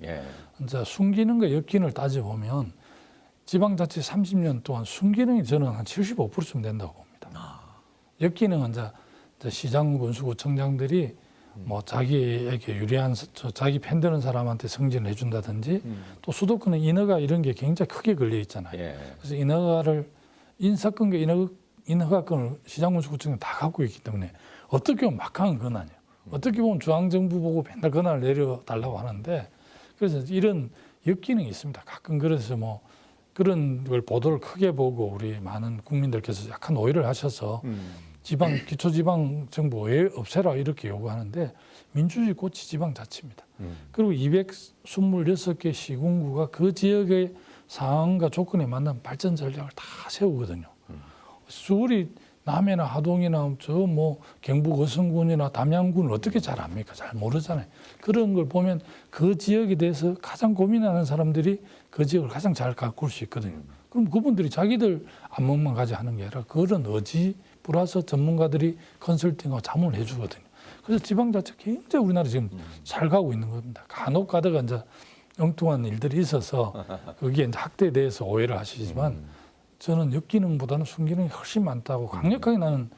이제 순기능과 역기능을 따져보면 지방자치 30년 동안 순기능이 저는 한 75%쯤 된다고 봅니다. 역기능은 이제 시장, 군수구, 청장들이 뭐 자기에게 유리한 자기 편드는 사람한테 승진을 해준다든지 또 수도권은 인허가 이런 게 굉장히 크게 걸려 있잖아요. 그래서 인허가를 인사권과 인허가권을 시장군수구청은 다 갖고 있기 때문에 어떻게 보면 막강한 권한이에요. 어떻게 보면 중앙정부 보고 맨날 권한을 내려달라고 하는데 그래서 이런 역기능이 있습니다. 가끔 그래서 뭐 그런 걸 보도를 크게 보고 우리 많은 국민들께서 약간 오해를 하셔서 기초지방정부 왜 없애라 이렇게 요구하는데 민주주의 꽃이 지방자치입니다. 그리고 226개 시군구가 그 지역의 상황과 조건에 맞는 발전 전략을 다 세우거든요. 서울이 남해나 하동이나 저 뭐 경북 어성군이나 담양군을 어떻게 잘 압니까? 잘 모르잖아요. 그런 걸 보면 그 지역에 대해서 가장 고민하는 사람들이 그 지역을 가장 잘 가꿀 수 있거든요. 그럼 그분들이 자기들 안목만 가지고 하는 게 아니라 그런 의지 플러스 전문가들이 컨설팅하고 자문을 해주거든요. 그래서 지방자치 굉장히 우리나라 지금 잘 가고 있는 겁니다. 간혹 가다가 이제 엉뚱한 일들이 있어서 거기에 이제 학대에 대해서 오해를 하시지만 저는 엮기능보다는 순기능이 훨씬 많다고 강력하게 나는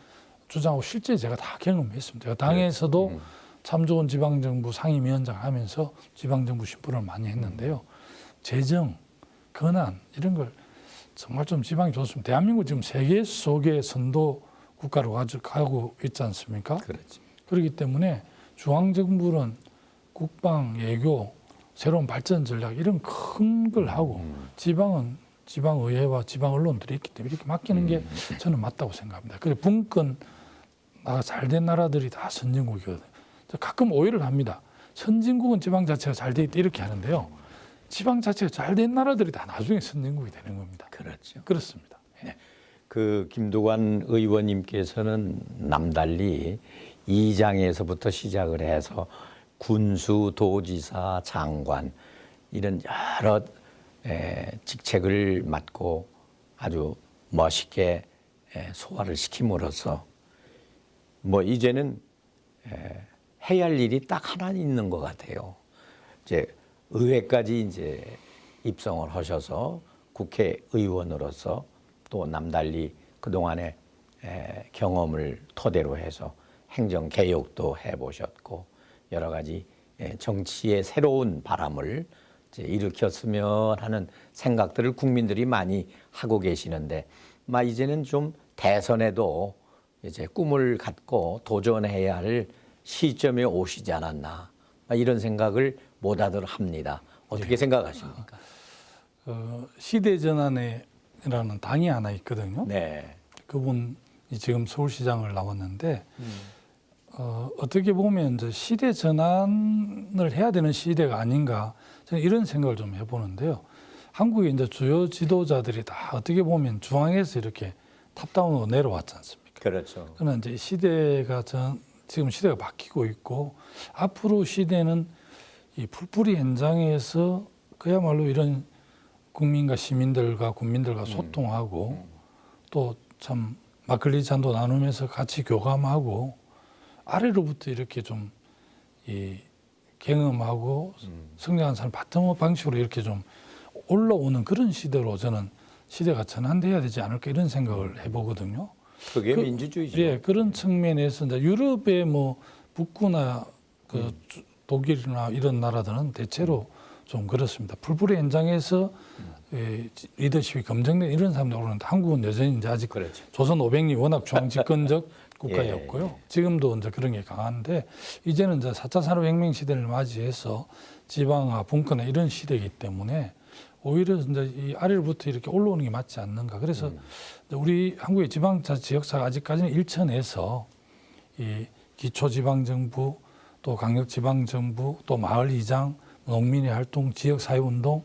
주장하고 실제 제가 다 경험했습니다. 제가 당에서도 참 좋은 지방정부 상임위원장 하면서 지방정부 심부름을 많이 했는데요. 재정, 권한 이런 걸 정말 좀 지방이 좋습니다. 대한민국 지금 세계 속의 선도 국가로 가고 있지 않습니까? 그렇지. 그렇기 때문에 중앙정부는 국방, 외교, 새로운 발전 전략 이런 큰 걸 하고 지방은 지방의회와 지방 언론들이 있기 때문에 이렇게 맡기는 게 저는 맞다고 생각합니다. 그리고 분권 잘된 나라들이 다 선진국이거든요. 가끔 오해를 합니다. 선진국은 지방자치가 잘 돼 있다 이렇게 하는데요. 지방자치가 잘 된 나라들이 다 나중에 선진국이 되는 겁니다. 그렇죠. 그렇습니다. 네. 그 김두관 의원님께서는 남달리 2장에서부터 시작을 해서 군수, 도지사, 장관 이런 여러 직책을 맡고 아주 멋있게 소화를 시킴으로써 뭐 이제는 해야 할 일이 딱 하나 있는 것 같아요. 이제 의회까지 이제 입성을 하셔서 국회의원으로서 또 남달리 그동안의 경험을 토대로 해서 행정 개혁도 해보셨고 여러 가지 정치의 새로운 바람을 이제 일으켰으면 하는 생각들을 국민들이 많이 하고 계시는데, 이제는 좀 대선에도 이제 꿈을 갖고 도전해야 할 시점에 오시지 않았나 이런 생각을 모두들 합니다. 어떻게 생각하십니까? 시대전환이라는 당이 하나 있거든요. 네. 그분이 지금 서울시장을 나왔는데 어떻게 보면 이제 시대 전환을 해야 되는 시대가 아닌가 저는 이런 생각을 좀 해보는데요. 한국의 이제 주요 지도자들이 다 어떻게 보면 중앙에서 이렇게 탑다운으로 내려왔지 않습니까? 그렇죠. 그러나 이제 시대가 지금 시대가 바뀌고 있고 앞으로 시대는 이 풀뿌리 현장에서 그야말로 이런 국민과 시민들과 국민들과 소통하고 또 참 막걸리 잔도 나누면서 같이 교감하고 아래로부터 이렇게 좀 이 경험하고 성장한 사람 바텀업 방식으로 이렇게 좀 올라오는 그런 시대로 저는 시대가 전환돼야 되지 않을까 이런 생각을 해보거든요. 그게 민주주의죠. 예, 그런 측면에서 이제 유럽의 뭐 북구나 독일이나 이런 나라들은 대체로 좀 그렇습니다. 풀뿌리 현장에서 리더십이 검증된 이런 사람들이 오르는데 한국은 여전히 이제 아직 그렇죠. 조선 500년 워낙 중앙집권적 국가였고요. 지금도 이제 그런 게 강한데 이제는 이제 4차 산업혁명 시대를 맞이해서 지방화, 분권화 이런 시대이기 때문에 오히려 이제 이 아래로부터 이렇게 올라오는 게 맞지 않는가. 그래서 우리 한국의 지방자치 역사가 아직까지는 일천에서 이 기초지방정부 또 강력지방정부 또 마을이장 농민의 활동, 지역사회운동,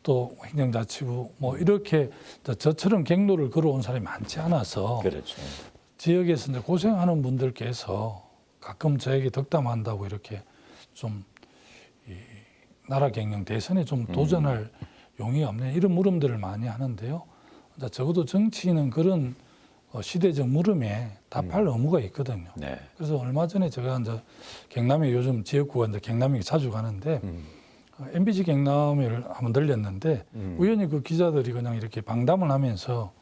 또 행정자치부 뭐 이렇게 저처럼 경로를 걸어온 사람이 많지 않아서 그렇죠. 지역에서 이제 고생하는 분들께서 가끔 저에게 덕담한다고 이렇게 좀 이 나라 경영 대선에 좀 도전할 용의가 없네 이런 물음들을 많이 하는데요. 적어도 정치인은 그런 시대적 물음에 답할 의무가 있거든요. 네. 그래서 얼마 전에 제가 이제 경남에 요즘 지역구가 이제 경남에 자주 가는데 MBC 경남을 한번 들렸는데 우연히 그 기자들이 그냥 이렇게 방담을 하면서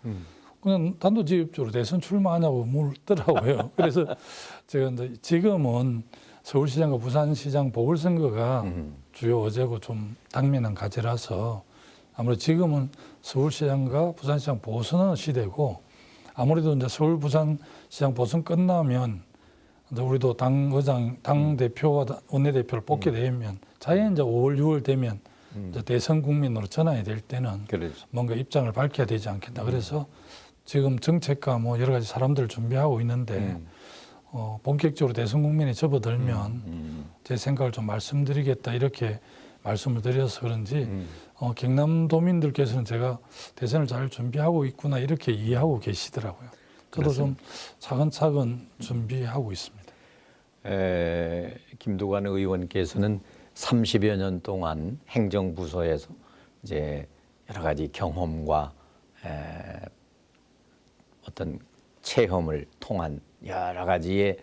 그냥 단도직입적으로 대선 출마하냐고 물더라고요. 그래서 제가 이제 지금은 서울시장과 부산시장 보궐선거가 주요 어제고 좀 당면한 과제라서 아무래도 지금은 서울시장과 부산시장 보선의 시대고 아무래도 이제 서울 부산시장 보선 끝나면 이제 우리도 당 대표와 원내대표를 뽑게 되면 자연 이제 5월 6월 되면 이제 대선 국민으로 전환이 될 때는 그렇죠. 뭔가 입장을 밝혀야 되지 않겠나. 그래서 지금 정책과 뭐 여러 가지 사람들 준비하고 있는데 본격적으로 대선 국면에 접어들면 제 생각을 좀 말씀드리겠다 이렇게 말씀을 드려서 그런지 경남도민들께서는 제가 대선을 잘 준비하고 있구나 이렇게 이해하고 계시더라고요. 저도 좀 차근차근 준비하고 있습니다. 김두관 의원께서는 30여 년 동안 행정부서에서 이제 여러 가지 경험과 어떤 체험을 통한 여러 가지의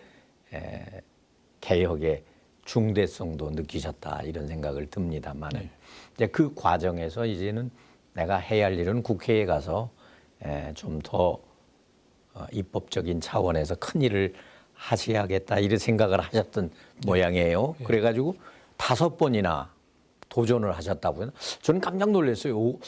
개혁의 중대성도 느끼셨다 이런 생각을 듭니다만은 네. 이제 그 과정에서 이제는 내가 해야 할 일은 국회에 가서 좀 더 입법적인 차원에서 큰 일을 하셔야겠다 이런 생각을 하셨던 모양이에요. 그래가지고 5번이나 도전을 하셨다고요. 저는 깜짝 놀랐어요. 오,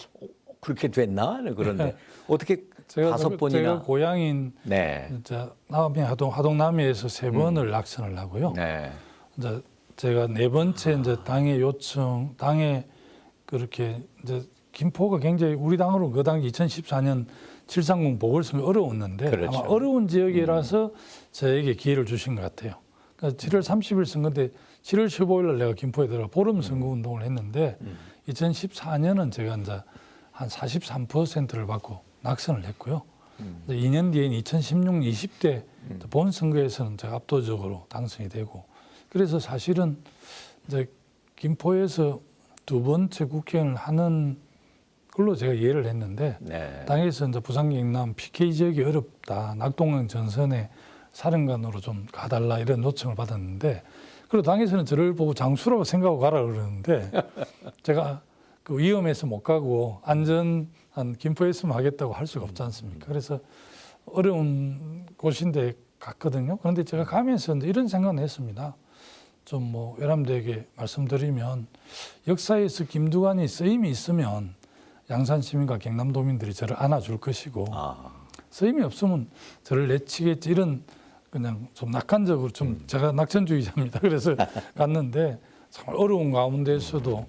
그렇게 됐나? 그런데 어떻게 제가 5번이나? 제가 고향인 네. 진짜 남해 하동남해에서 3번을 낙선을 하고요. 네. 이제 제가 4번째 이제 당의 요청, 당에 그렇게 이제 김포가 굉장히 우리 당으로 그 당시 2014년 730 보궐선거 어려웠는데 그렇죠. 아마 어려운 지역이라서 저에게 기회를 주신 것 같아요. 그러니까 7월 30일 선거인데 7월 15일 날 내가 김포에 들어가 보름 선거 운동을 했는데 2014년은 제가 이제 한 43%를 받고 낙선을 했고요. 2년 뒤인 2016년 20대 본선거에서는 제가 압도적으로 당선이 되고 그래서 사실은 이제 김포에서 2번째 국회의원을 하는 걸로 제가 이해를 했는데 네. 당에서 이제 부산 경남 PK 지역이 어렵다. 낙동강 전선에 사령관으로 좀 가달라 이런 요청을 받았는데 그리고 당에서는 저를 보고 장수라고 생각하고 가라 그러는데 제가 그 위험해서 못 가고 안전한 김포에서만 하겠다고 할 수가 없지 않습니까? 그래서 어려운 곳인데 갔거든요. 그런데 제가 가면서 이제 이런 생각을 했습니다. 좀 뭐 여러분들에게 말씀드리면 역사에서 김두관이 쓰임이 있으면 양산 시민과 경남도민들이 저를 안아줄 것이고 쓰임이 없으면 저를 내치겠지 이런 그냥 좀 낙관적으로 좀 제가 낙천주의자입니다. 그래서 갔는데 정말 어려운 가운데서도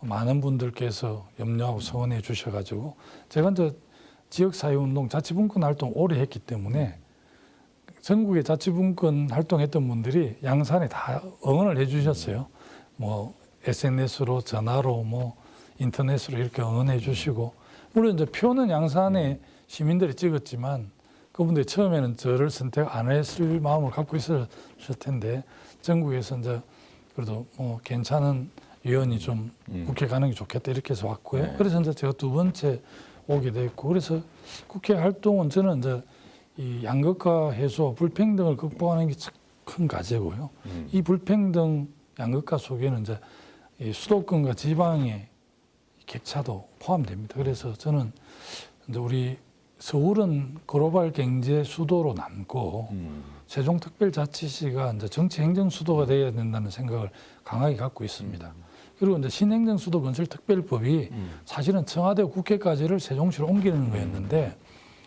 많은 분들께서 염려하고 성원해 주셔가지고 제가 이제 지역사회운동 자치분권 활동 오래 했기 때문에 전국의 자치분권 활동했던 분들이 양산에 다 응원을 해주셨어요. 뭐 SNS로 전화로 뭐 인터넷으로 이렇게 응원해 주시고 물론 이제 표는 양산에 시민들이 찍었지만 그분들이 처음에는 저를 선택 안 했을 마음을 갖고 있었을 텐데 전국에서 이제 그래도 뭐 괜찮은 의원이 좀 국회 가는 게 좋겠다 이렇게 해서 왔고요. 네. 그래서 이제 제가 2번째 오게 됐고 그래서 국회 활동은 저는 이제 이 양극화 해소, 불평등을 극복하는 게 큰 과제고요. 이 불평등 양극화 속에는 이제 이 수도권과 지방의 격차도 포함됩니다. 그래서 저는 이제 우리 서울은 글로벌 경제 수도로 남고 세종특별자치시가 이제 정치 행정 수도가 되어야 된다는 생각을 강하게 갖고 있습니다. 그리고 이제 신행정 수도 건설 특별법이 사실은 청와대 국회까지를 세종시로 옮기는 거였는데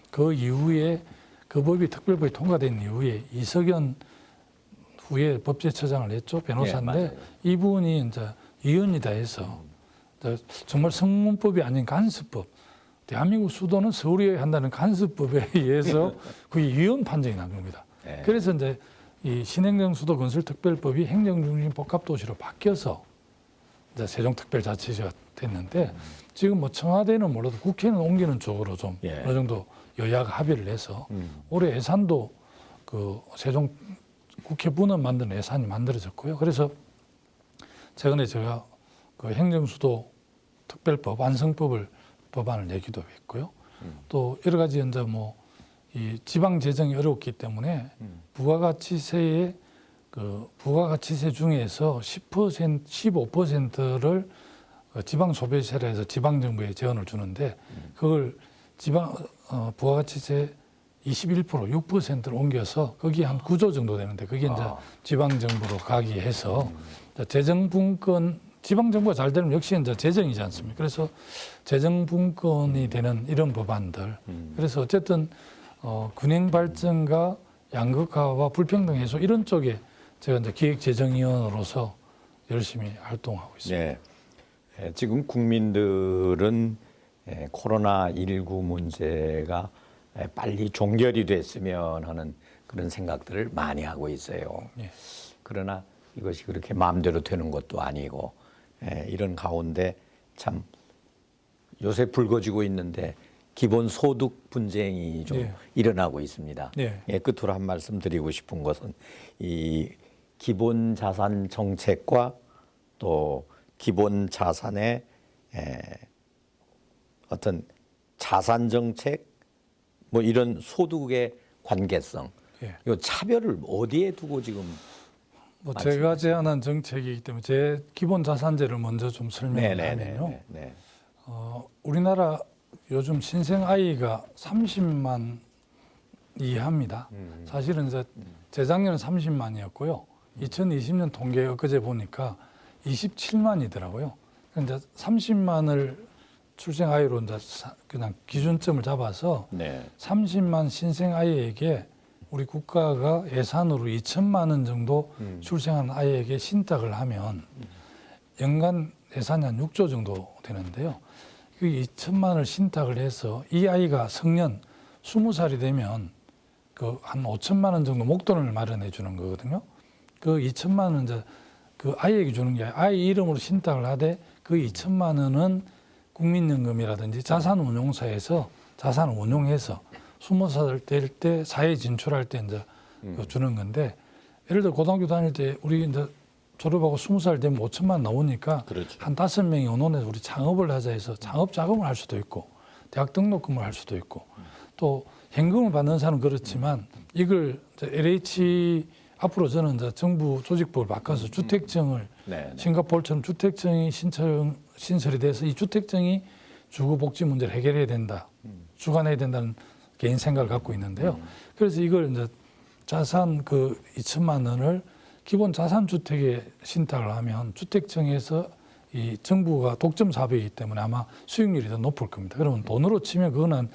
그 이후에 그 법이 특별법이 통과된 이후에 이석연 후에 법제처장을 했죠. 변호사인데 예, 이분이 이제 위원이다 해서 정말 성문법이 아닌 간섭법. 대한민국 수도는 서울이어야 한다는 간섭법에 의해서 그게 위헌 판정이 난 겁니다. 네. 그래서 이제 이 신행정 수도 건설 특별법이 행정중심 복합도시로 바뀌어서 이제 세종특별자치시가 됐는데 지금 뭐 청와대는 몰라도 국회는 옮기는 쪽으로 좀 예. 어느 정도 여야가 합의를 해서 올해 예산도 그 세종 국회분원 만드는 예산이 만들어졌고요. 그래서 최근에 제가 그 행정수도 특별법 완성법을 법안을 내기도 했고요. 또 여러 가지 이제 뭐 이 지방 재정이 어렵기 때문에 부가가치세의 그 부가가치세 중에서 10%, 15%를 지방 소비세라 해서 지방 정부에 지원을 주는데 그걸 지방 부가가치세 21% 6%를 옮겨서 거기 한 9조 정도 되는데 그게 이제 지방 정부로 가기 해서 재정 분권 지방 정부가 잘 되면 역시 이제 재정이지 않습니까? 그래서 재정 분권이 되는 이런 법안들. 그래서 어쨌든 균형 발전과 양극화와 불평등 해소 이런 쪽에 제가 이제 기획재정위원으로서 열심히 활동하고 있습니다. 네. 지금 국민들은 코로나19 문제가 빨리 종결이 됐으면 하는 그런 생각들을 많이 하고 있어요. 예. 그러나 이것이 그렇게 마음대로 되는 것도 아니고 이런 가운데 참 요새 불거지고 있는데 기본 소득 분쟁이 좀 예. 일어나고 있습니다. 예. 끝으로 한 말씀 드리고 싶은 것은 이 기본 자산 정책과 또 기본 자산의 어떤 자산 정책 뭐 이런 소득의 관계성, 예. 이 차별을 어디에 두고 지금 뭐 제가 제안한 정책이기 때문에 제 기본 자산제를 먼저 좀 설명을 하면요. 우리나라 요즘 신생 아이가 30만 이하입니다. 사실은 이제 재작년은 30만이었고요. 2020년 통계 엊그제 보니까 27만이더라고요. 이제 30만을 출생 아이로 이제 그냥 기준점을 잡아서 30만 신생 아이에게 우리 국가가 예산으로 2천만 원 정도 출생한 아이에게 신탁을 하면 연간 예산이 한 6조 정도 되는데요. 그 2천만 원을 신탁을 해서 이 아이가 성년 20살이 되면 그 한 5천만 원 정도 목돈을 마련해 주는 거거든요. 그 2천만 원은 이제 그 아이에게 주는 게 아니라 아이 이름으로 신탁을 하되 그 2천만 원은 국민연금이라든지 자산운용사에서 자산을 운용해서 20살 될 때 사회 진출할 때 이제 주는 건데 예를 들어 고등학교 다닐 때 우리 이제 졸업하고 20살 되면 5천만 원 나오니까 그렇죠. 한 5명이 언론에서 우리 창업을 하자 해서 창업 자금을 할 수도 있고 대학 등록금을 할 수도 있고 또 현금을 받는 사람은 그렇지만 이걸 이제 LH 앞으로 저는 이제 정부 조직법을 바꿔서 주택증을 싱가포르처럼 주택증이 신설이 돼서 이 주택증이 주거 복지 문제를 해결해야 된다, 주관해야 된다는 개인 생각을 갖고 있는데요. 그래서 이걸 이제 자산 그 2천만 원을 기본 자산 주택에 신탁을 하면 주택청에서 이 정부가 독점 사업이기 때문에 아마 수익률이 더 높을 겁니다. 그러면 돈으로 치면 그건 한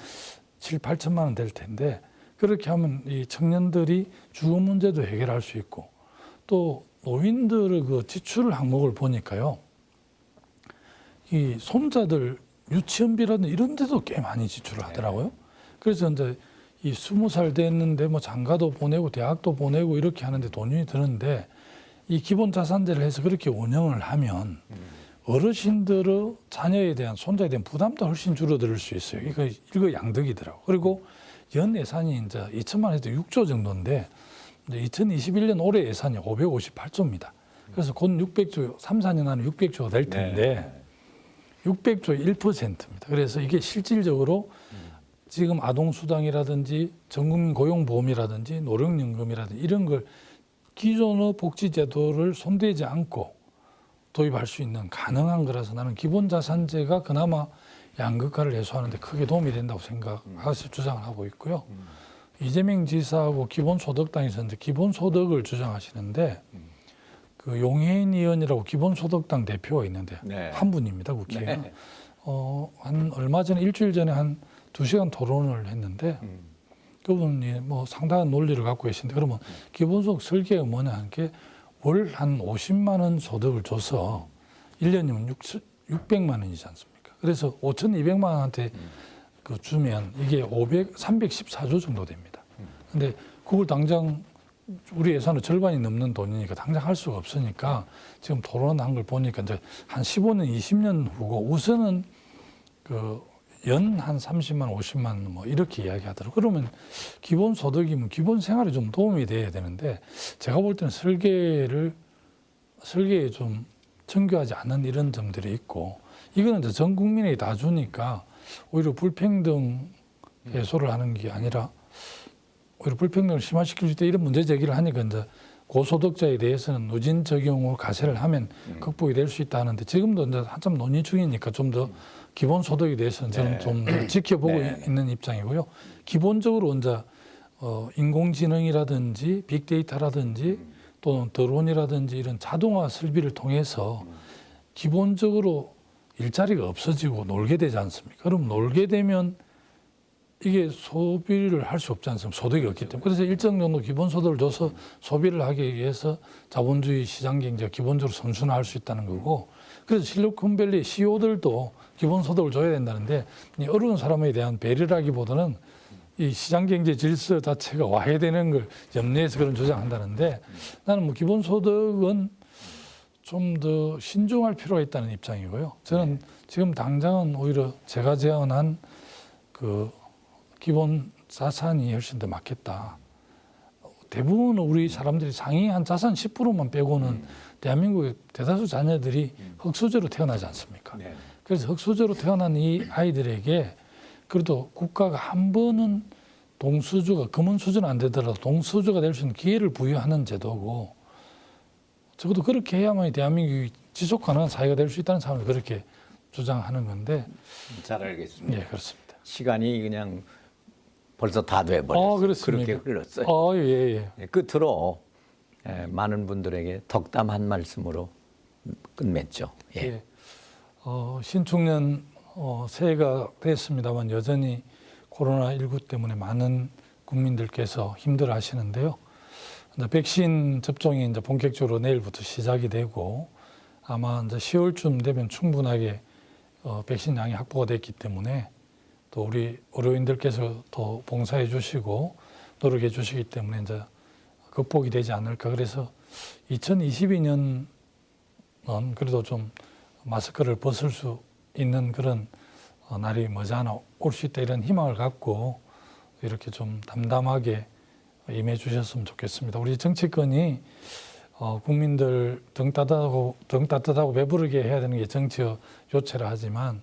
7, 8천만 원 될 텐데 그렇게 하면 이 청년들이 주거 문제도 해결할 수 있고 또 노인들의 그 지출 항목을 보니까요. 이 손자들 유치원비라든 이런 데도 꽤 많이 지출을 하더라고요. 그래서 이제 이 20살 됐는데 뭐 장가도 보내고 대학도 보내고 이렇게 하는데 돈이 드는데 이 기본 자산제를 해서 그렇게 운영을 하면 어르신들의 자녀에 대한 손자에 대한 부담도 훨씬 줄어들 수 있어요. 이거 양득이더라고. 그리고 연 예산이 이제 2천만 해도 6조 정도인데 이제 2021년 올해 예산이 558조입니다. 그래서 곧 600조, 3, 4년 안에 600조가 될 텐데 600조의 1%입니다. 그래서 이게 실질적으로 지금 아동수당이라든지 전국민 고용보험이라든지 노령연금이라든지 이런 걸 기존의 복지제도를 손대지 않고 도입할 수 있는 가능한 거라서 나는 기본자산제가 그나마 양극화를 해소하는 데 크게 도움이 된다고 생각해서 주장을 하고 있고요. 이재명 지사하고 기본소득당에서 이제 기본소득을 주장하시는데 그 용해인 의원이라고 기본소득당 대표가 있는데 한 분입니다, 국회에. 한 얼마 전에 일주일 전에 한 2시간 토론을 했는데 그분이 뭐 상당한 논리를 갖고 계신데 그러면 기본소득 설계가 뭐냐 하는 게 월 한 50만 원 소득을 줘서 1년이면 600만 원이지 않습니까? 그래서 5,200만 원한테 그 주면 이게 314조 정도 됩니다. 근데 그걸 당장 우리 예산의 절반이 넘는 돈이니까 당장 할 수가 없으니까 지금 토론한 걸 보니까 이제 한 15년, 20년 후고 우선은 그 연 한 30만, 50만 원 뭐 이렇게 이야기하더라고요. 그러면 기본 소득이면 기본 생활에 좀 도움이 돼야 되는데 제가 볼 때는 설계에 좀 정교하지 않은 이런 점들이 있고 이거는 이제 전 국민에게 다 주니까 오히려 불평등 해소를 하는 게 아니라 오히려 불평등을 심화시킬 수 있다 이런 문제 제기를 하니까 이제 고소득자에 대해서는 누진 적용을 가세를 하면 극복이 될 수 있다 하는데 지금도 이제 한참 논의 중이니까 좀 더 기본 소득에 대해서는 저는 좀 지켜보고 있는 입장이고요. 기본적으로 이제 인공지능이라든지 빅데이터라든지 또는 드론이라든지 이런 자동화 설비를 통해서 기본적으로 일자리가 없어지고 놀게 되지 않습니까? 그럼 놀게 되면 이게 소비를 할 수 없지 않습니까? 소득이 없기 때문에. 그래서 일정 정도 기본소득을 줘서 소비를 하기 위해서 자본주의 시장 경제가 기본적으로 선순화할 수 있다는 거고 그래서 실리콘밸리 CEO들도 기본소득을 줘야 된다는데 이 어려운 사람에 대한 배려라기보다는 이 시장 경제 질서 자체가 와해되는 걸 염려해서 그런 주장한다는데 나는 뭐 기본소득은 좀 더 신중할 필요가 있다는 입장이고요. 저는 지금 당장은 오히려 제가 제안한 그 기본 자산이 훨씬 더 맞겠다. 대부분 우리 사람들이 상위한 자산 10%만 빼고는 대한민국의 대다수 자녀들이 흙수저로 태어나지 않습니까? 네. 그래서 흙수저로 태어난 이 아이들에게 그래도 국가가 한 번은 동수저가 금은수저는 안 되더라도 동수저가 될 수 있는 기회를 부여하는 제도고 적어도 그렇게 해야만 대한민국이 지속 가능한 사회가 될 수 있다는 사람을 그렇게 주장하는 건데. 잘 알겠습니다. 예, 그렇습니다. 시간이 그냥 벌써 다 돼버렸어요. 그렇습니다. 그렇게 흘렀어요. 예. 네, 끝으로 많은 분들에게 덕담 한 말씀으로 끝맺죠. 예. 예. 신축년 새해가 됐습니다만 여전히 코로나19 때문에 많은 국민들께서 힘들어 하시는데요. 백신 접종이 이제 본격적으로 내일부터 시작이 되고 아마 이제 10월쯤 되면 충분하게 백신 양이 확보가 됐기 때문에 또 우리 의료인들께서 더 봉사해 주시고 노력해 주시기 때문에 이제 극복이 되지 않을까. 그래서 2022년은 그래도 좀 마스크를 벗을 수 있는 그런 날이 머지않아 올 수 있다 이런 희망을 갖고 이렇게 좀 담담하게 임해 주셨으면 좋겠습니다. 우리 정치권이 국민들 등 따뜻하고 배부르게 해야 되는 게 정치 요체라 하지만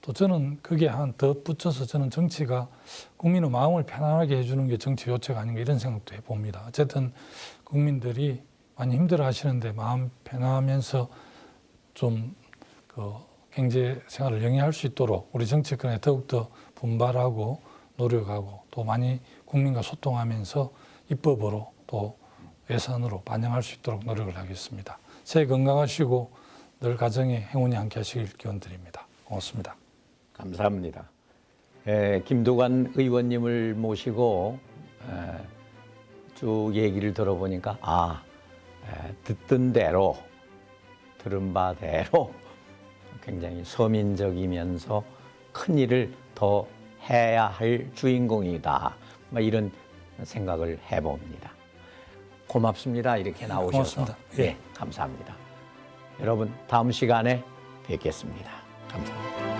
또 저는 그게 한 덧붙여서 저는 정치가 국민의 마음을 편안하게 해주는 게 정치 요체가 아닌가 이런 생각도 해봅니다. 어쨌든 국민들이 많이 힘들어 하시는데 마음 편하면서 좀 그 경제 생활을 영위할 수 있도록 우리 정치권에 더욱더 분발하고 노력하고 또 많이 국민과 소통하면서 입법으로 또 예산으로 반영할 수 있도록 노력을 하겠습니다. 새해 건강하시고 늘 가정에 행운이 함께 하시길 기원드립니다. 고맙습니다. 감사합니다. 김두관 의원님을 모시고 쭉 얘기를 들어보니까 듣던 대로 들은 바대로 굉장히 서민적이면서 큰 일을 더 해야 할 주인공이다. 이런 생각을 해봅니다. 고맙습니다. 이렇게 나오셔서. 고맙습니다. 네, 감사합니다. 여러분 다음 시간에 뵙겠습니다. 감사합니다.